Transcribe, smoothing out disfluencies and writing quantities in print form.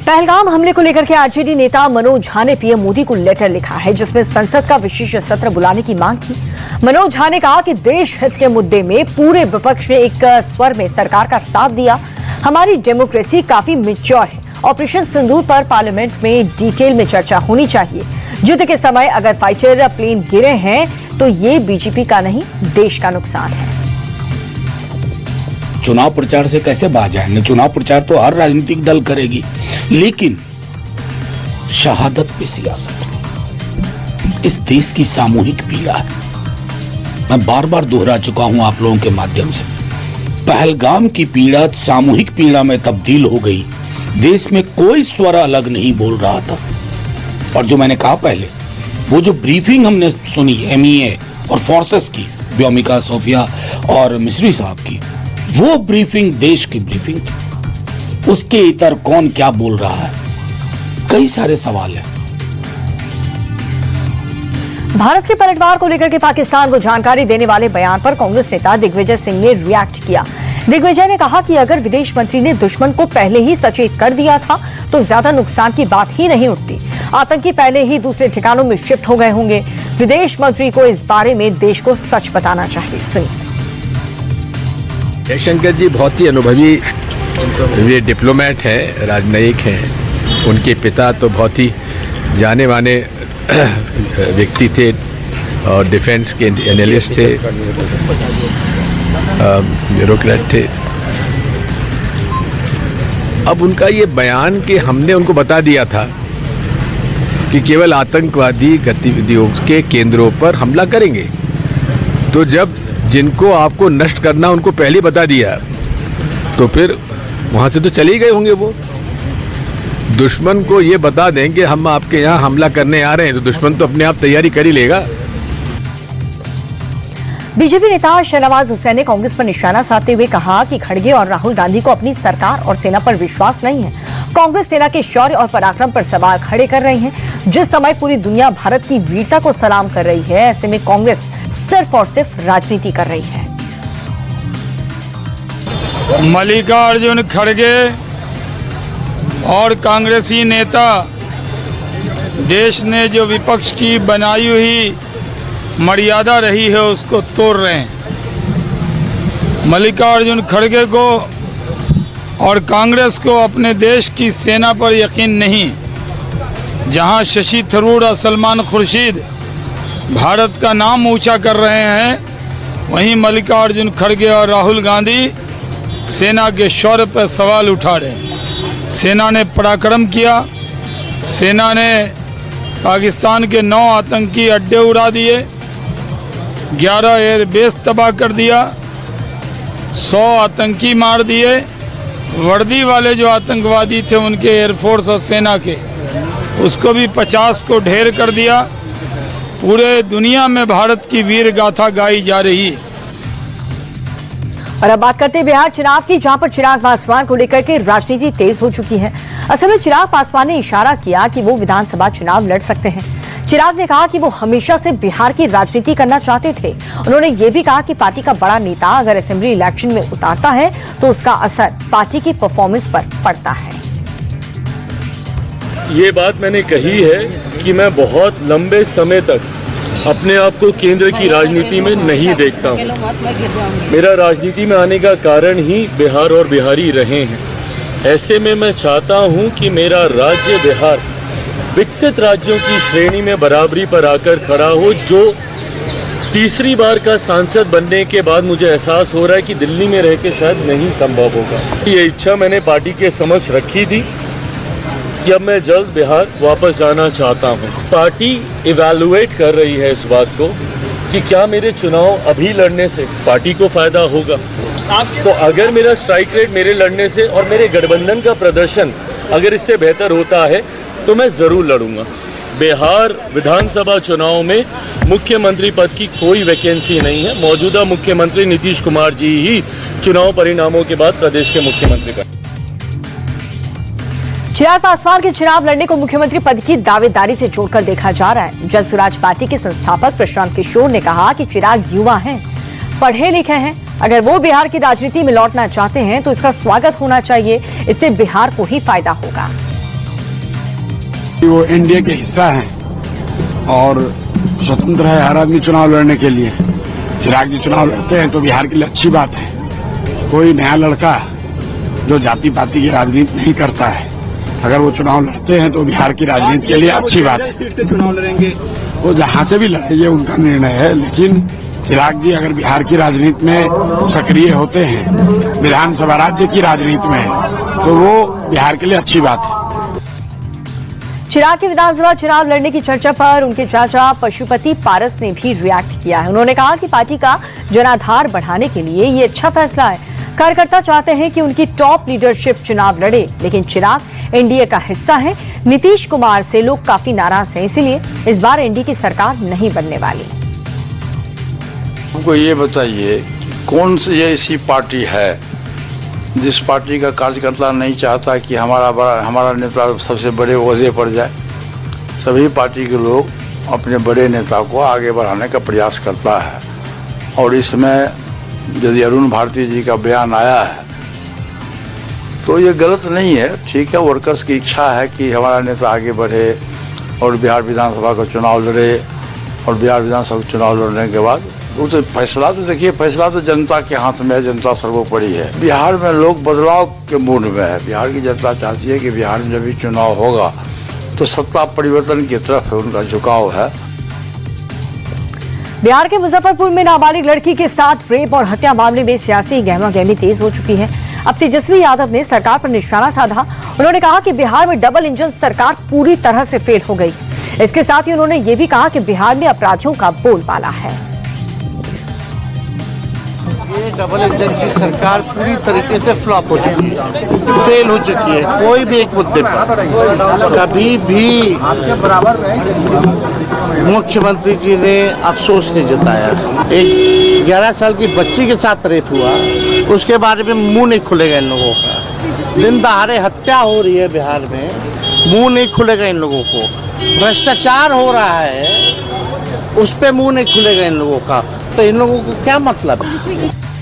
पहलगाम हमले को लेकर के आरजेडी नेता मनोज झा ने पीएम मोदी को लेटर लिखा है, जिसमें संसद का विशेष सत्र बुलाने की मांग की। मनोज झा ने कहा कि देश हित के मुद्दे में पूरे विपक्ष ने एक स्वर में सरकार का साथ दिया। हमारी डेमोक्रेसी काफी मैच्योर है। ऑपरेशन सिंदूर पर पार्लियामेंट में डिटेल में चर्चा होनी चाहिए। युद्ध के समय अगर फाइटर प्लेन गिरे हैं तो ये बीजेपी का नहीं, देश का नुकसान है। चुनाव प्रचार से कैसे बाज आएंगे? चुनाव प्रचार तो हर राजनीतिक दल करेगी, लेकिन शहादत पे सियासत इस देश की सामूहिक पीड़ा है। मैं बार बार दोहरा चुका हूं आप लोगों के माध्यम से, पहलगाम की पीड़ा सामूहिक पीड़ा में तब्दील हो गई। देश में कोई स्वर अलग नहीं बोल रहा था। और जो मैंने कहा पहले, वो जो ब्रीफिंग हमने सुनी एमईए और फोर्सेस की, व्योमिका, सोफिया और मिस्री साहब की, वो ब्रीफिंग देश की ब्रीफिंग थी। उसके इतर कौन क्या बोल रहा है, कई सारे सवाल हैं। भारत के पलटवार को लेकर के पाकिस्तान को जानकारी देने वाले बयान पर कांग्रेस नेता दिग्विजय सिंह ने रिएक्ट किया। दिग्विजय ने कहा कि अगर विदेश मंत्री ने दुश्मन को पहले ही सचेत कर दिया था तो ज्यादा नुकसान की बात ही नहीं उठती। आतंकी पहले ही दूसरे ठिकानों में शिफ्ट हो गए होंगे। विदेश मंत्री को इस बारे में देश को सच बताना चाहिए। सुनिए। जयशंकर जी बहुत ही अनुभवी वे डिप्लोमेट हैं, राजनयिक हैं। उनके पिता तो बहुत ही जाने माने व्यक्ति थे और डिफेंस के एनालिस्ट थे, ब्यूरोक्रेट थे। अब उनका ये बयान कि हमने उनको बता दिया था कि केवल आतंकवादी गतिविधियों के केंद्रों पर हमला करेंगे, तो जब जिनको आपको नष्ट करना उनको पहले बता दिया तो फिर वहां से तो चले गए होंगे। वो दुश्मन को ये बता दें कि हम आपके यहाँ हमला करने आ रहे हैं, तो दुश्मन तो अपने आप तैयारी कर ही लेगा। बीजेपी नेता शहनवाज हुसैन ने कांग्रेस पर निशाना साधते हुए कहा कि खड़गे और राहुल गांधी को अपनी सरकार और सेना पर विश्वास नहीं है। कांग्रेस सेना के शौर्य और पराक्रम पर सवाल खड़े कर रही है। जिस समय पूरी दुनिया भारत की वीरता को सलाम कर रही है, ऐसे में कांग्रेस सिर्फ और सिर्फ राजनीति कर रही है। मल्लिकार्जुन खड़गे और कांग्रेसी नेता देश ने जो विपक्ष की बनाई हुई मर्यादा रही है उसको तोड़ रहे हैं। मल्लिकार्जुन खड़गे को और कांग्रेस को अपने देश की सेना पर यकीन नहीं। जहां शशि थरूर और सलमान खुर्शीद भारत का नाम ऊंचा कर रहे हैं, वहीं मल्लिकार्जुन खड़गे और राहुल गांधी सेना के शौर्य पर सवाल उठा रहे हैं। सेना ने पराक्रम किया। सेना ने पाकिस्तान के 9 आतंकी अड्डे उड़ा दिए, 11 एयरबेस तबाह कर दिया, 100 आतंकी मार दिए। वर्दी वाले जो आतंकवादी थे उनके एयरफोर्स और सेना के, उसको भी 50 को ढेर कर दिया। पूरे दुनिया में भारत की वीर गाथा गाई जा रही है। और अब बात करते हैं बिहार चुनाव की, जहां पर चिराग पासवान को लेकर के राजनीति तेज हो चुकी है। असल में चिराग पासवान ने इशारा किया कि वो विधानसभा चुनाव लड़ सकते हैं। चिराग ने कहा कि वो हमेशा से बिहार की राजनीति करना चाहते थे। उन्होंने ये भी कहा कि पार्टी का बड़ा नेता अगर असेंबली इलेक्शन में उतारता है तो उसका असर पार्टी की परफॉर्मेंस पर पड़ता है। ये बात मैंने कही है कि मैं बहुत लंबे समय तक अपने आप को केंद्र की राजनीति में नहीं देखता हूँ। मेरा राजनीति में आने का कारण ही बिहार और बिहारी रहे हैं। ऐसे में मैं चाहता हूँ कि मेरा राज्य बिहार विकसित राज्यों की श्रेणी में बराबरी पर आकर खड़ा हो। जो तीसरी बार का सांसद बनने के बाद मुझे एहसास हो रहा है कि दिल्ली में रह के शायद नहीं संभव होगा। ये इच्छा मैंने पार्टी के समक्ष रखी थी कि अब मैं जल्द बिहार वापस जाना चाहता हूं। पार्टी इवैल्यूएट कर रही है इस बात को कि क्या मेरे चुनाव अभी लड़ने से पार्टी को फायदा होगा। तो अगर मेरा स्ट्राइक रेट मेरे लड़ने से और मेरे गठबंधन का प्रदर्शन अगर इससे बेहतर होता है तो मैं जरूर लड़ूंगा। बिहार विधानसभा चुनाव में मुख्यमंत्री पद की कोई वैकेंसी नहीं है। मौजूदा मुख्यमंत्री नीतीश कुमार जी ही चुनाव परिणामों के बाद प्रदेश के मुख्यमंत्री बने। चिराग पासवान के चुनाव लड़ने को मुख्यमंत्री पद की दावेदारी से जोड़कर देखा जा रहा है। जन स्वराज पार्टी के संस्थापक प्रशांत किशोर ने कहा कि चिराग युवा हैं, पढ़े लिखे हैं। अगर वो बिहार की राजनीति में लौटना चाहते हैं तो इसका स्वागत होना चाहिए। इससे बिहार को ही फायदा होगा। वो एनडीए के हिस्सा हैं और स्वतंत्र है हर आदमी चुनाव लड़ने के लिए। चिराग जी चुनाव लड़ते हैं तो बिहार के लिए अच्छी बात है। कोई नया लड़का जो जाति पाति की राजनीति नहीं करता है, अगर वो चुनाव लड़ते हैं तो बिहार की राजनीति के लिए अच्छी बात है। सीट से चुनाव लड़ेंगे, वो जहां से भी लड़े ये उनका निर्णय है, लेकिन चिराग जी अगर बिहार की राजनीति में सक्रिय होते हैं, विधानसभा राज्य की राजनीति में, तो वो बिहार के लिए अच्छी बात है। चिराग के विधानसभा चुनाव लड़ने की चर्चा पर उनके चाचा पशुपति पारस ने भी रिएक्ट किया है। उन्होंने कहा कि पार्टी का जनाधार बढ़ाने के लिए ये अच्छा फैसला है। कार्यकर्ता चाहते हैं कि उनकी टॉप लीडरशिप चुनाव लड़े, लेकिन चिराग एनडीए का हिस्सा है। नीतीश कुमार से लोग काफी नाराज हैं, इसीलिए इस बार एनडीए की सरकार नहीं बनने वाली। हमको ये बताइए कौन सी ऐसी पार्टी है जिस पार्टी का कार्यकर्ता नहीं चाहता कि हमारा नेता सबसे बड़े ओहदे पर जाए। सभी पार्टी के लोग अपने बड़े नेता को आगे बढ़ाने का प्रयास करता है और इसमें यदि अरुण भारती जी का बयान आया है तो ये गलत नहीं है। ठीक है, वर्कर्स की इच्छा है कि हमारा नेता आगे बढ़े और बिहार विधानसभा का चुनाव लड़े और बिहार विधानसभा का चुनाव लड़ने के बाद वो तो फैसला तो देखिए, फैसला तो जनता के हाथ में है, जनता सर्वोपरि है। बिहार में लोग बदलाव के मूड में है। बिहार की जनता चाहती है कि बिहार में जब भी चुनाव होगा तो सत्ता परिवर्तन की तरफ उनका झुकाव है। बिहार के मुजफ्फरपुर में नाबालिग लड़की के साथ रेप और हत्या मामले में सियासी गहमागहमी तेज हो चुकी है। अब तेजस्वी यादव ने सरकार पर निशाना साधा। उन्होंने कहा कि बिहार में डबल इंजन सरकार पूरी तरह से फेल हो गई। इसके साथ ही उन्होंने ये भी कहा कि बिहार में अपराधियों का बोलबाला है। ये डबल इंजन की सरकार पूरी तरीके से फ्लॉप हो चुकी है, फेल हो चुकी है। कोई भी एक मुद्दे पर कभी भी मुख्यमंत्री जी ने अफसोस नहीं जताया। एक 11 साल की बच्ची के साथ रेप हुआ, उसके बारे में मुंह नहीं खुलेगा इन लोगों का। दिन दहाड़े हत्या हो रही है बिहार में, मुंह नहीं खुलेगा इन लोगों को। भ्रष्टाचार हो रहा है, उस पर मुंह नहीं खुलेगा इन लोगों का। तो इन लोगों को क्या मतलब है?